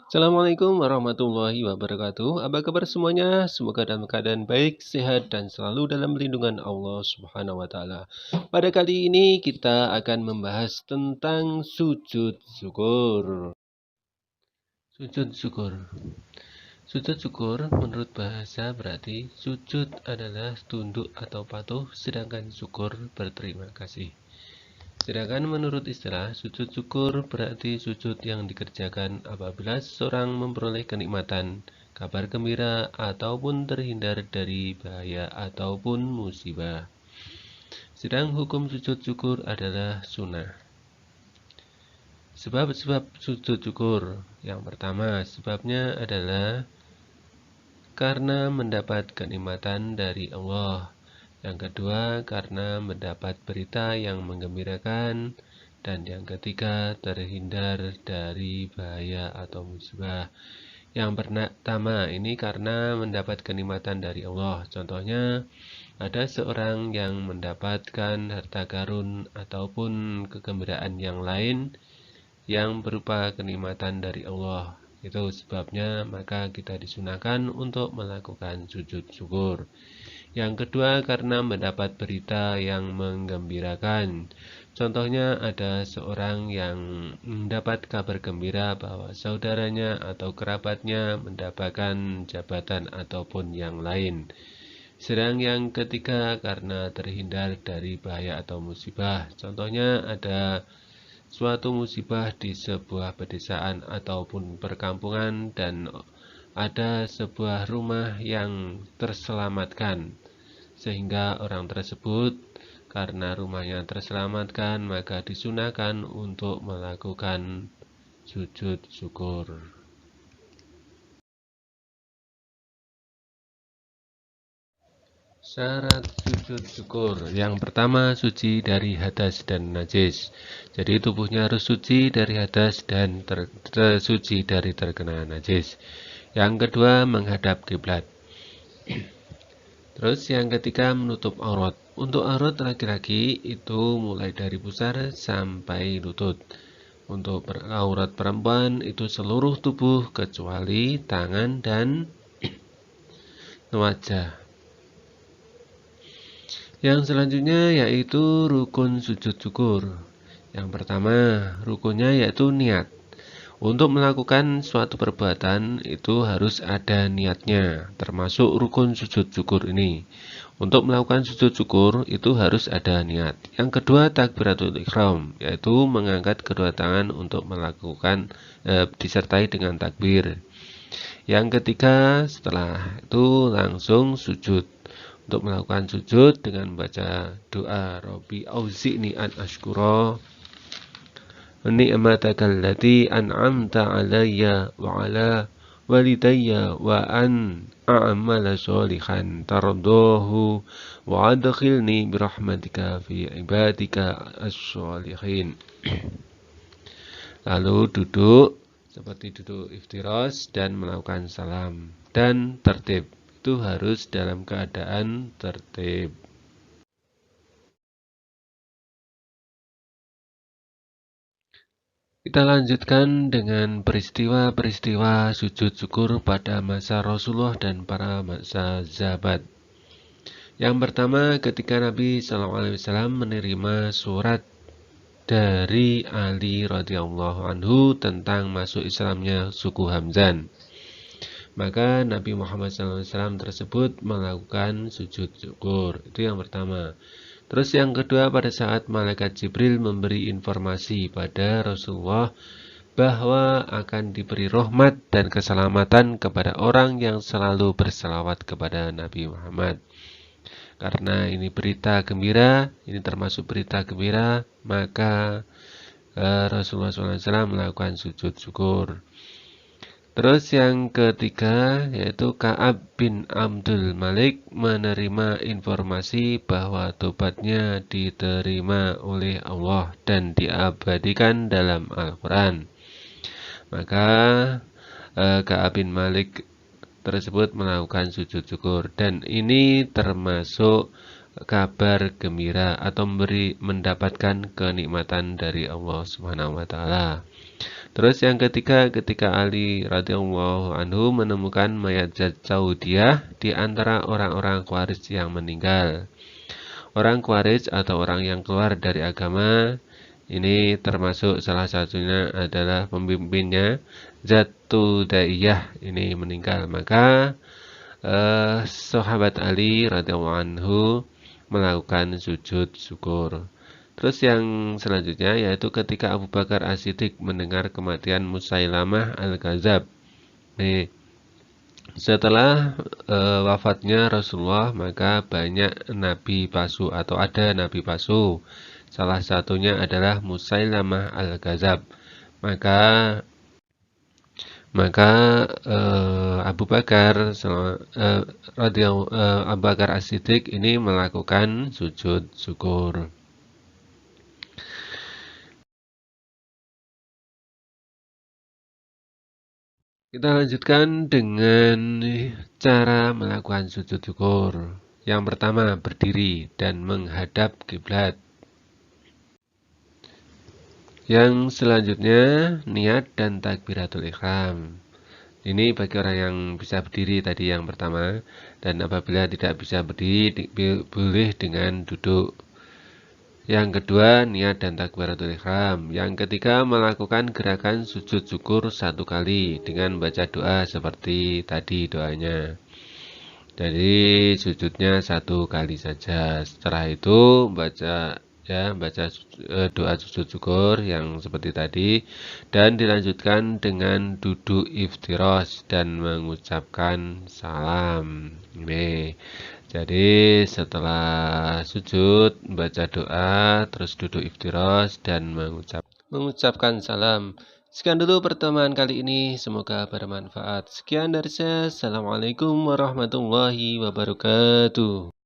Assalamualaikum warahmatullahi wabarakatuh. Apa kabar semuanya? Semoga dalam keadaan baik, sehat, dan selalu dalam lindungan Allah Subhanahu wa Ta'ala. Pada kali ini, kita akan membahas tentang sujud syukur. Sujud syukur. Sujud syukur menurut bahasa berarti sujud adalah tunduk atau patuh, sedangkan syukur berterima kasih. Sedangkan menurut istilah, sujud syukur berarti sujud yang dikerjakan apabila seseorang memperoleh kenikmatan, kabar gembira, ataupun terhindar dari bahaya ataupun musibah. Sedang hukum sujud syukur adalah sunnah. Sebab-sebab sujud syukur. Yang pertama, sebabnya adalah karena mendapat kenikmatan dari Allah. Yang kedua, karena mendapat berita yang menggembirakan. Dan yang ketiga, terhindar dari bahaya atau musibah. Yang pertama, ini karena mendapat kenikmatan dari Allah. Contohnya, ada seorang yang mendapatkan harta karun ataupun kegembiraan yang lain yang berupa kenikmatan dari Allah. Itu sebabnya maka kita disunahkan untuk melakukan sujud syukur. Yang kedua, karena mendapat berita yang menggembirakan. Contohnya ada seorang yang mendapat kabar gembira bahwa saudaranya atau kerabatnya mendapatkan jabatan ataupun yang lain. Sedang yang ketiga, karena terhindar dari bahaya atau musibah. Contohnya ada suatu musibah di sebuah pedesaan ataupun perkampungan dan ada sebuah rumah yang terselamatkan, sehingga orang tersebut karena rumahnya terselamatkan maka disunahkan untuk melakukan sujud syukur. Syarat sujud syukur. Yang pertama, suci dari hadas dan najis. Jadi tubuhnya harus suci dari hadas dan suci dari terkena najis. Yang kedua, menghadap kiblat. Terus yang ketiga, menutup aurat. Untuk aurat laki-laki itu mulai dari pusar sampai lutut. Untuk aurat perempuan itu seluruh tubuh kecuali tangan dan wajah. Yang selanjutnya yaitu rukun sujud syukur. Yang pertama, rukunnya yaitu niat. Untuk melakukan suatu perbuatan itu harus ada niatnya, termasuk rukun sujud syukur ini. Untuk melakukan sujud syukur itu harus ada niat. Yang kedua, takbiratul ihram, yaitu mengangkat kedua tangan untuk melakukan disertai dengan takbir. Yang ketiga, setelah itu langsung sujud. Untuk melakukan sujud dengan membaca doa Rabbi auzi'ni an ashkura ni'mataka allati an'amta alayya wa ala walidayya wa an a'mala sholihan tardahu wa adkhilni birahmatika fi ibadika as-sholihin. Lalu duduk seperti duduk iftiras dan melakukan salam dan tertib. Itu harus dalam keadaan tertib. Kita lanjutkan dengan peristiwa-peristiwa sujud syukur pada masa Rasulullah dan para masa sahabat. Yang pertama, ketika Nabi SAW menerima surat dari Ali radhiyallahu anhu tentang masuk Islamnya suku Hamzan, maka Nabi Muhammad SAW tersebut melakukan sujud syukur. Itu yang pertama. Terus yang kedua, pada saat malaikat Jibril memberi informasi pada Rasulullah bahwa akan diberi rahmat dan keselamatan kepada orang yang selalu berselawat kepada Nabi Muhammad. Karena ini berita gembira, ini termasuk berita gembira, maka Rasulullah SAW melakukan sujud syukur. Terus yang ketiga yaitu Ka'ab bin Abdul Malik menerima informasi bahwa tobatnya diterima oleh Allah dan diabadikan dalam Al-Quran. Maka Ka'ab bin Malik tersebut melakukan sujud syukur, dan ini termasuk kabar gembira atau mendapatkan kenikmatan dari Allah Subhanahu wa taala. Terus yang ketiga, ketika Ali radhiyallahu anhu menemukan mayat Zaudiyah di antara orang-orang Khawarij yang meninggal. Orang Khawarij atau orang yang keluar dari agama ini termasuk salah satunya adalah pemimpinnya Zatudaiyah ini meninggal. Maka sahabat Ali radhiyallahu anhu melakukan sujud syukur. Terus yang selanjutnya yaitu ketika Abu Bakar As-Siddiq mendengar kematian Musailamah Al-Kadzab. Nih, setelah wafatnya Rasulullah, maka banyak nabi palsu atau ada nabi palsu. Salah satunya adalah Musailamah Al-Kadzab. Maka Abu Bakar Abu Bakar As-Siddiq ini melakukan sujud syukur. Kita lanjutkan dengan cara melakukan sujud syukur. Yang pertama, berdiri dan menghadap kiblat. Yang selanjutnya, niat dan takbiratul ihram. Ini bagi orang yang bisa berdiri tadi yang pertama, dan apabila tidak bisa berdiri boleh dengan duduk. Yang kedua, niat dan takbiratul ihram. Yang ketiga, melakukan gerakan sujud syukur 1 kali dengan baca doa seperti tadi doanya. Jadi sujudnya 1 kali saja. Setelah itu baca doa sujud syukur yang seperti tadi dan dilanjutkan dengan duduk iftirosh dan mengucapkan salam. Nih. Jadi setelah sujud baca doa terus duduk iftirosh dan mengucapkan salam. Sekian dulu pertemuan kali ini, semoga bermanfaat. Sekian dari saya. Assalamualaikum warahmatullahi wabarakatuh.